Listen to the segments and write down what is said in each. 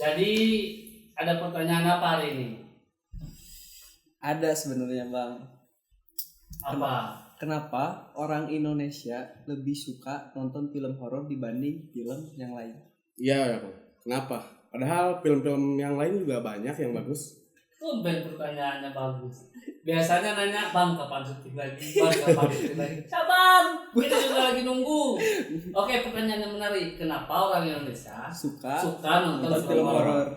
Jadi ada pertanyaan apa hari ini? Ada sebenarnya Bang. Apa? Kenapa orang Indonesia lebih suka nonton film horor dibanding film yang lain? Iya, kenapa? Padahal film-film yang lain juga banyak yang bagus. Tumben pertanyaannya bagus. Biasanya nanya, Bang kapan syuting lagi? Bang kapan syuting lagi? Sabar, kita juga lagi nunggu. Oke, pertanyaan yang menarik. Kenapa orang Indonesia Suka nonton nonton film film horor? horor.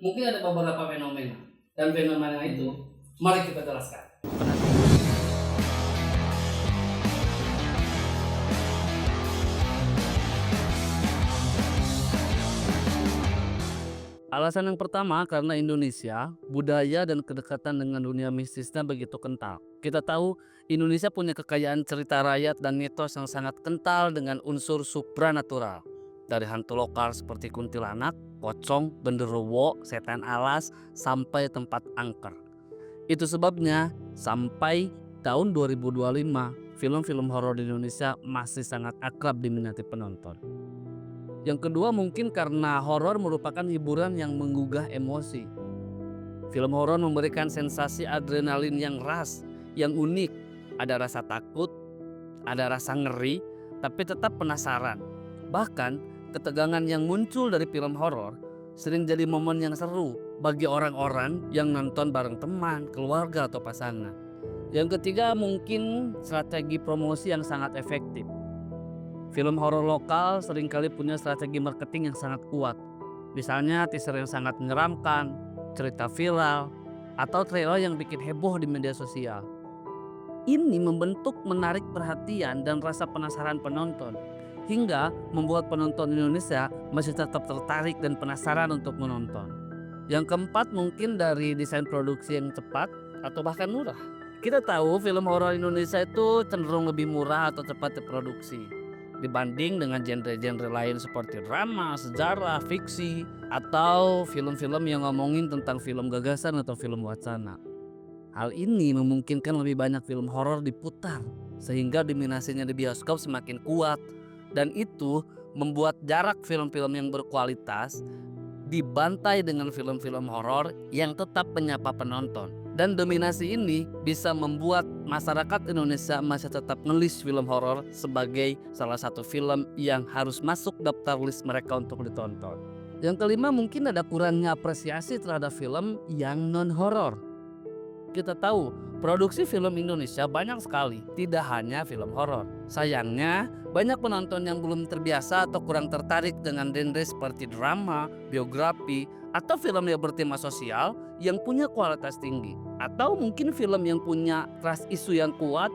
Mungkin ada beberapa fenomena. Dan fenomena itu, mari kita jelaskan. Alasan yang pertama karena Indonesia, budaya dan kedekatan dengan dunia mistisnya begitu kental. Kita tahu Indonesia punya kekayaan cerita rakyat dan mitos yang sangat kental dengan unsur supranatural. Dari hantu lokal seperti kuntilanak, pocong, genderuwo, setan alas, sampai tempat angker. Itu sebabnya sampai tahun 2025, film-film horor di Indonesia masih sangat akrab diminati penonton. Yang kedua mungkin karena horor merupakan hiburan yang menggugah emosi. Film horor memberikan sensasi adrenalin yang ras, yang unik. Ada rasa takut, ada rasa ngeri, tapi tetap penasaran. Bahkan ketegangan yang muncul dari film horor sering jadi momen yang seru bagi orang-orang yang nonton bareng teman, keluarga atau pasangan. Yang ketiga mungkin strategi promosi yang sangat efektif. Film horor lokal seringkali punya strategi marketing yang sangat kuat. Misalnya teaser yang sangat menyeramkan, cerita viral, atau trailer yang bikin heboh di media sosial. Ini membentuk menarik perhatian dan rasa penasaran penonton, hingga membuat penonton Indonesia masih tetap tertarik dan penasaran untuk menonton. Yang keempat mungkin dari desain produksi yang cepat atau bahkan murah. Kita tahu film horor Indonesia itu cenderung lebih murah atau cepat diproduksi dibanding dengan genre-genre lain seperti drama, sejarah, fiksi, atau film-film yang ngomongin tentang film gagasan atau film wacana. Hal ini memungkinkan lebih banyak film horor diputar sehingga dominasinya di bioskop semakin kuat, dan itu membuat jarak film-film yang berkualitas dibantai dengan film-film horor yang tetap menyapa penonton. Dan dominasi ini bisa membuat masyarakat Indonesia masih tetap ngelis film horor sebagai salah satu film yang harus masuk daftar list mereka untuk ditonton. Yang kelima mungkin ada kurangnya apresiasi terhadap film yang non-horor. Kita tahu produksi film Indonesia banyak sekali, tidak hanya film horor. Sayangnya banyak penonton yang belum terbiasa atau kurang tertarik dengan genre seperti drama, biografi, atau film yang bertema sosial yang punya kualitas tinggi. Atau mungkin film yang punya trust isu yang kuat,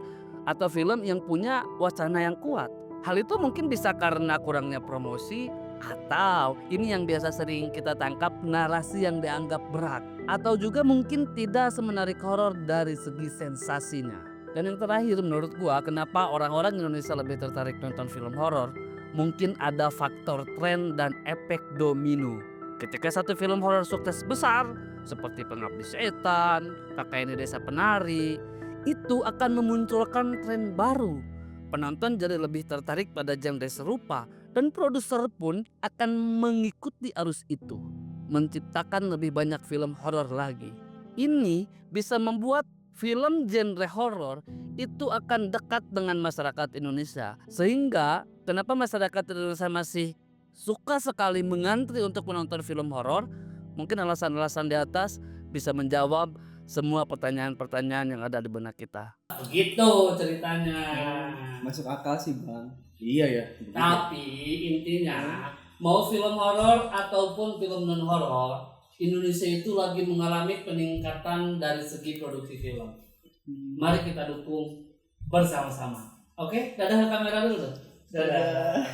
atau film yang punya wacana yang kuat. Hal itu mungkin bisa karena kurangnya promosi, atau ini yang biasa sering kita tangkap, narasi yang dianggap berat. Atau juga mungkin tidak semenarik horor dari segi sensasinya. Dan yang terakhir menurut gua, kenapa orang-orang Indonesia lebih tertarik nonton film horor, mungkin ada faktor tren dan efek domino. Ketika satu film horor sukses besar seperti Pengabdi Setan, KKN Desa Penari, itu akan memunculkan tren baru. Penonton jadi lebih tertarik pada genre serupa dan produser pun akan mengikuti arus itu, menciptakan lebih banyak film horor lagi. Ini bisa membuat film genre horor itu akan dekat dengan masyarakat Indonesia, sehingga kenapa masyarakat Indonesia masih suka sekali mengantri untuk menonton film horor. Mungkin alasan-alasan di atas bisa menjawab semua pertanyaan-pertanyaan yang ada di benak kita. Begitu ceritanya. Masuk akal sih Bang. Iya ya. Tapi intinya mau film horor ataupun film non horor, Indonesia itu lagi mengalami peningkatan dari segi produksi film. Mari kita dukung bersama-sama. Oke, dadah kamera dulu. Dadah.